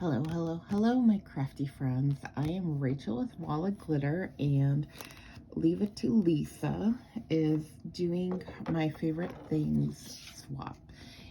Hello, hello, hello, my crafty friends. I am Rachel with Wall of Glitter, and Leave It to Lisa is doing my favorite things swap.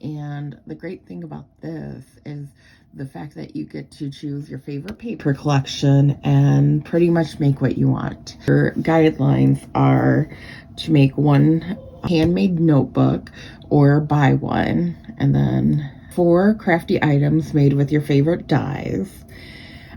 And the great thing about this is the fact that you get to choose your favorite paper collection and pretty much make what you want. Your guidelines are to make one handmade notebook or buy one, and then 4 crafty items made with your favorite dyes,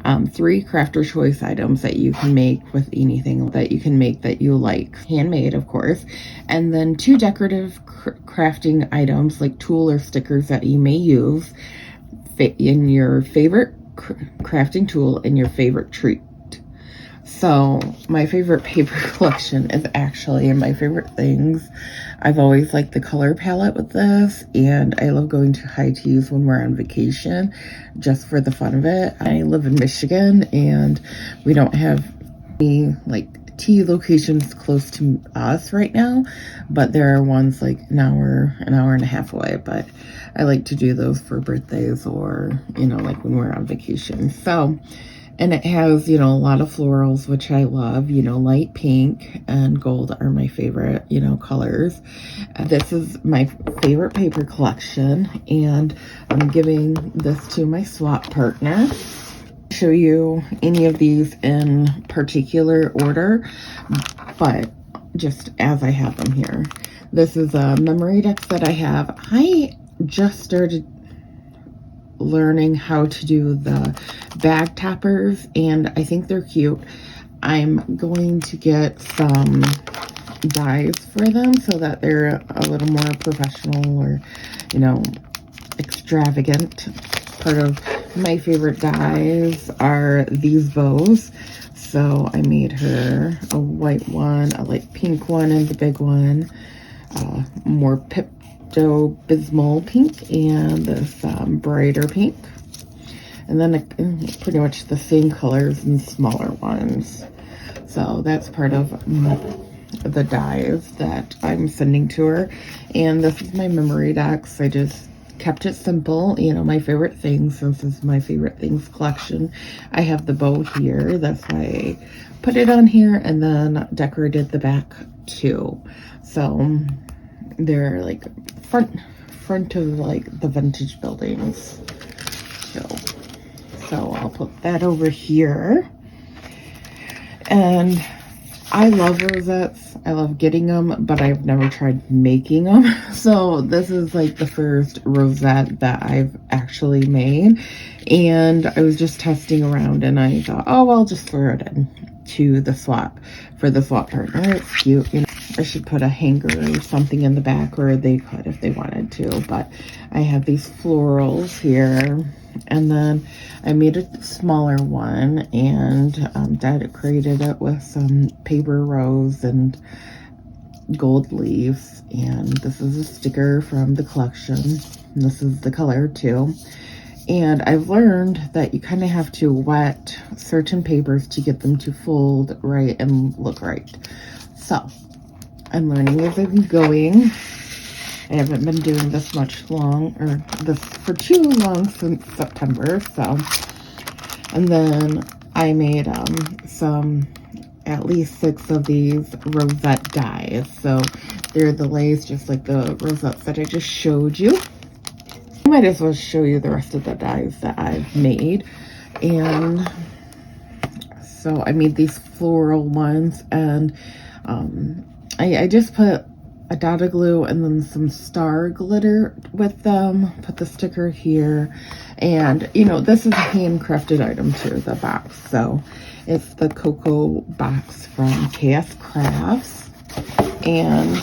3 crafter choice items that you can make with anything that you can make that you like, handmade of course, and then 2 decorative crafting items like tool or stickers that you may use in your favorite crafting tool and your favorite treat. So my favorite paper collection is actually my favorite things. I've always liked the color palette with this, and I love going to high teas when we're on vacation just for the fun of it. I live in Michigan and we don't have any like tea locations close to us right now, but there are ones like an hour and a half away, but I like to do those for birthdays or, you know, like when we're on vacation. So, and it has, you know, a lot of florals, which I love. You know, light pink and gold are my favorite, you know, colors. This is my favorite paper collection, and I'm giving this to my swap partner. Show you any of these in particular order, but just as I have them here. This is a memory deck that I have. I just started learning how to do the bag toppers, and I think they're cute. I'm going to get some dies for them so that they're a little more professional or, you know, extravagant. Part of my favorite dies are these bows. So I made her a white one, a light pink one, and the big one, more Bismol pink, and this brighter pink, and then pretty much the same colors and smaller ones. So that's part of the dies that I'm sending to her. And this is my memory decks. I just kept it simple, you know, my favorite things. Since this is my favorite things collection, I have the bow here. That's why I put it on here, and then decorated the back too. So they're like front of like the vintage buildings. So I'll put that over here. And I love rosettes. I love getting them, but I've never tried making them. So this is like the first rosette that I've actually made. And I was just testing around, and I thought, oh, I'll just throw it in to the swap for the swap partner. It's cute, you know. I should put a hanger or something in the back, or they could if they wanted to, but I have these florals here, and then I made a smaller one and decorated it with some paper rose and gold leaves. And this is a sticker from the collection, and this is the color too. And I've learned that you kind of have to wet certain papers to get them to fold right and look right. So I'm learning as I'm going. I haven't been doing this for too long since September. So, and then I made at least 6 of these rosette dies. So they're the lace, just like the rosettes that I just showed you. I might as well show you the rest of the dies that I've made. And so I made these floral ones, and I just put a dot of glue and then some star glitter with them. Put the sticker here, and you know, this is a handcrafted item too, the box. So it's the Cocoa box from KS Crafts, and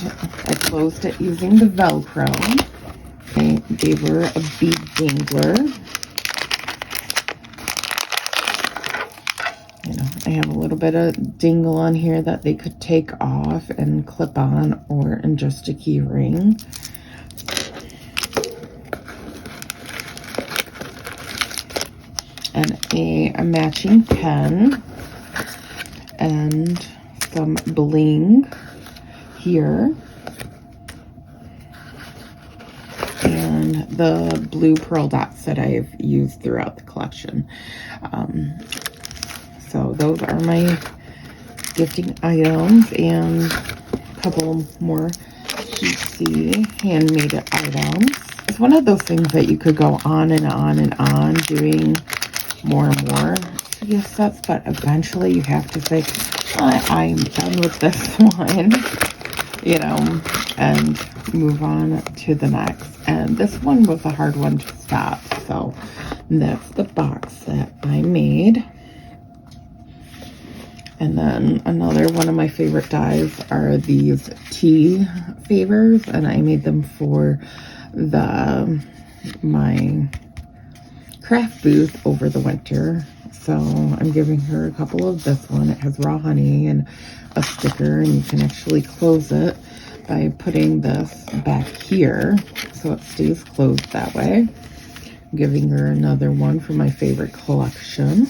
I closed it using the Velcro. I gave her a bead dangler. You know, I have a little bit of dingle on here that they could take off and clip on, or in just a key ring. And a matching pen, and some bling here. And the blue pearl dots that I've used throughout the collection. So those are my gifting items, and a couple more cutesy handmade items. It's one of those things that you could go on and on and on doing more and more gift sets, but eventually you have to say, I'm done with this one, you know, and move on to the next. And this one was a hard one to stop, so that's the box that I made. And then another one of my favorite dies are these tea favors, and I made them for my craft booth over the winter. So I'm giving her a couple of this one. It has raw honey and a sticker, and you can actually close it by putting this back here so it stays closed that way. I'm giving her another one for my favorite collection.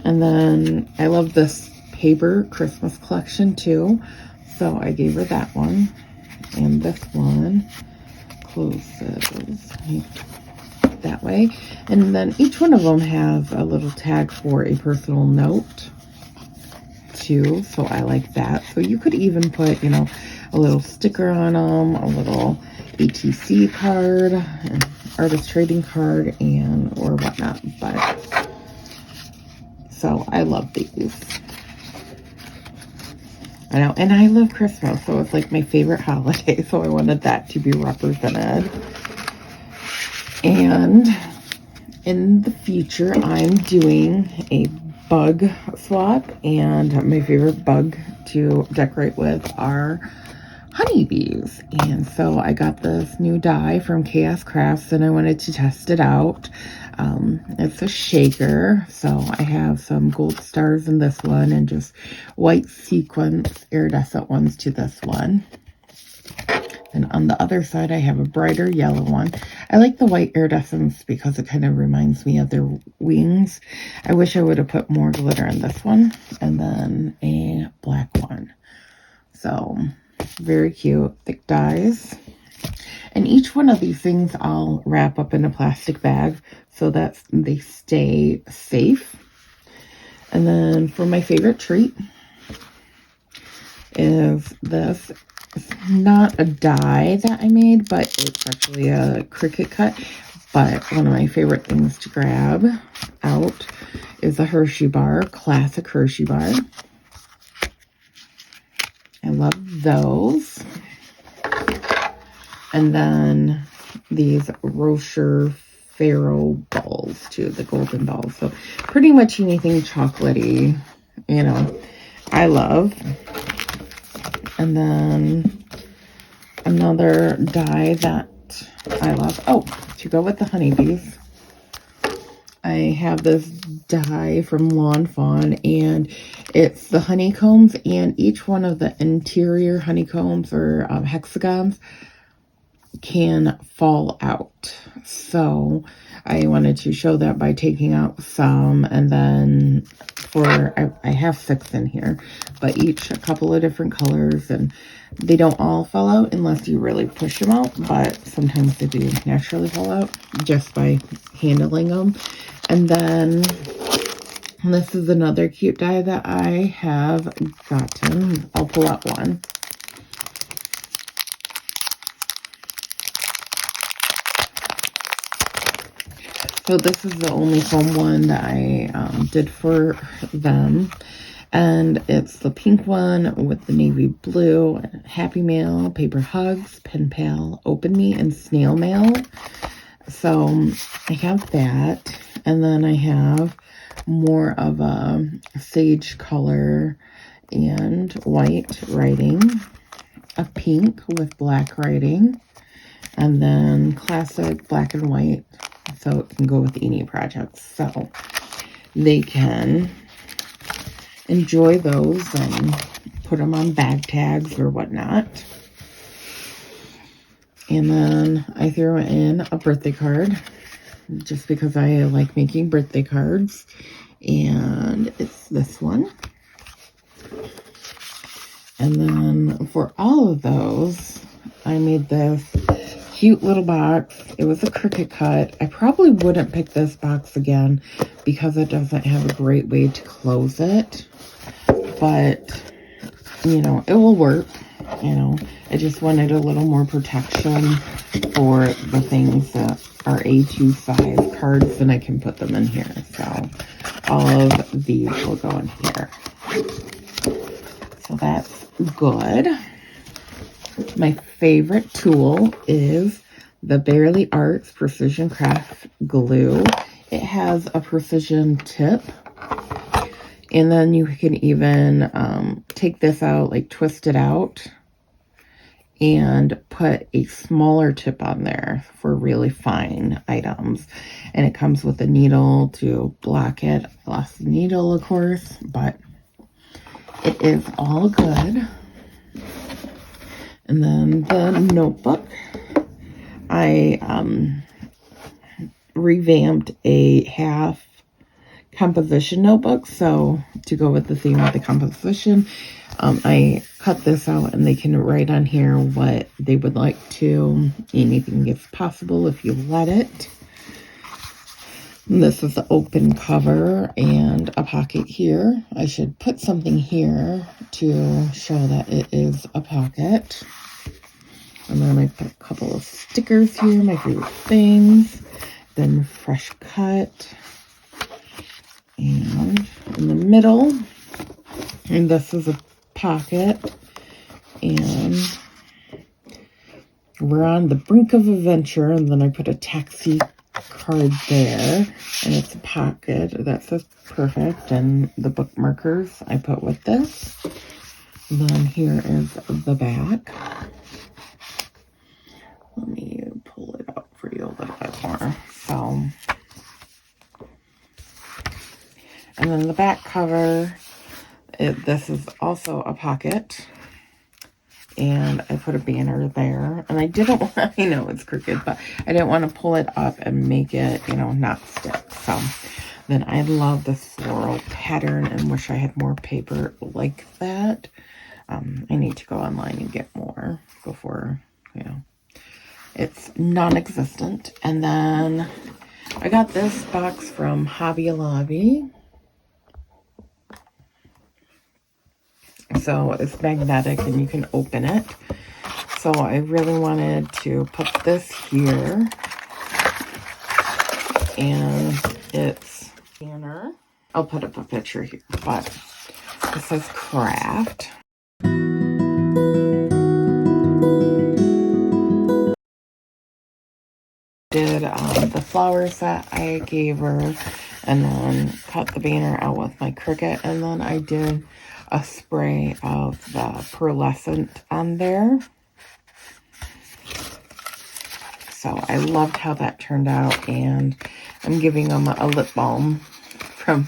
And then I love this paper Christmas collection too, so I gave her that one. And this one closes that way. And then each one of them has a little tag for a personal note too, so I like that. So you could even put, you know, a little sticker on them, a little ATC card, an artist trading card, and or whatnot. But so I love these. I know, and I love Christmas, so it's like my favorite holiday, so I wanted that to be represented. And in the future, I'm doing a bug swap, and my favorite bug to decorate with are honeybees. And so I got this new die from Chaos Crafts, and I wanted to test it out. It's a shaker, so I have some gold stars in this one and just white sequins iridescent ones to this one. And on the other side, I have a brighter yellow one. I like the white iridescence because it kind of reminds me of their wings. I wish I would have put more glitter in this one, and then a black one. So very cute, thick dies. And each one of these things I'll wrap up in a plastic bag so that they stay safe. And then for my favorite treat is this. It's not a die that I made, but it's actually a Cricut cut. But one of my favorite things to grab out is a Hershey bar, classic Hershey bar. I love those. And then these Rocher Faro balls too, the golden balls. So pretty much anything chocolatey, you know, I love. And then another die that I love. Oh, to go with the honeybees, I have this die from Lawn Fawn, and it's the honeycombs, and each one of the interior honeycombs or hexagons can fall out. So I wanted to show that by taking out some, and then I have 6 in here, but each a couple of different colors, and they don't all fall out unless you really push them out, but sometimes they do naturally fall out just by handling them. And then this is another cute die that I have gotten. I'll pull out one. So this is the only foam one that I did for them. And it's the pink one with the navy blue, Happy Mail, Paper Hugs, Pen Pal, Open Me, and Snail Mail. So I have that. And then I have more of a sage color and white writing, a pink with black writing, and then classic black and white. So it can go with any projects. So they can enjoy those and put them on bag tags or whatnot. And then I threw in a birthday card just because I like making birthday cards. And it's this one. And then for all of those, I made this cute little box. It was a Cricut cut. I probably wouldn't pick this box again because it doesn't have a great way to close it. But, you know, it will work. You know, I just wanted a little more protection for the things that are A2 size cards, and I can put them in here. So all of these will go in here. So that's good. My favorite tool is the Barely Arts Precision Craft Glue. It has a precision tip. And then you can even take this out, like twist it out, and put a smaller tip on there for really fine items. And it comes with a needle to block it. I lost the needle, of course, but it is all good. And then the notebook. I revamped a half composition notebook, so to go with the theme of the composition, I cut this out, and they can write on here what they would like to. Anything is possible if you let it. And this is the open cover and a pocket here. I should put something here to show that it is a pocket. And then I put a couple of stickers here, my favorite things. Then fresh cut. And in the middle, and this is a pocket, and we're on the brink of adventure, and then I put a taxi card there, and it's a pocket that says perfect, and the bookmarkers I put with this. And then here is the back. Let me pull it up for you a little bit more. So, and then the back cover, this is also a pocket, and I put a banner there, and I didn't want, I know it's crooked, but I didn't want to pull it up and make it, you know, not stick. So then I love this floral pattern and wish I had more paper like that. I need to go online and get more before, you know, it's non-existent. And then I got this box from Hobby Lobby. So it's magnetic and you can open it. So I really wanted to put this here. And it's banner. I'll put up a picture here, but it says craft. Did the flowers that I gave her, and then cut the banner out with my Cricut, and then I did a spray of the pearlescent on there. So I loved how that turned out, and I'm giving them a lip balm from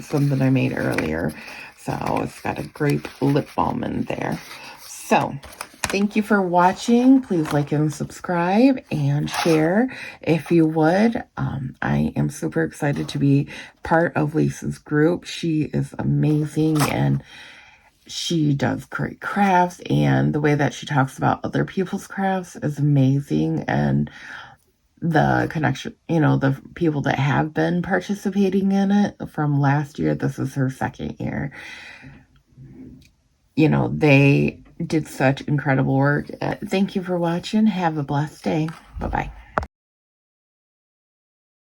something I made earlier. So it's got a grape lip balm in there. So thank you for watching. Please like and subscribe and share if you would. I am super excited to be part of Lisa's group. She is amazing, and she does great crafts, and the way that she talks about other people's crafts is amazing. And the connection, you know, the people that have been participating in it from last year, this is her second year. You know, they did such incredible work. Thank you for watching. Have a blessed day. Bye-bye.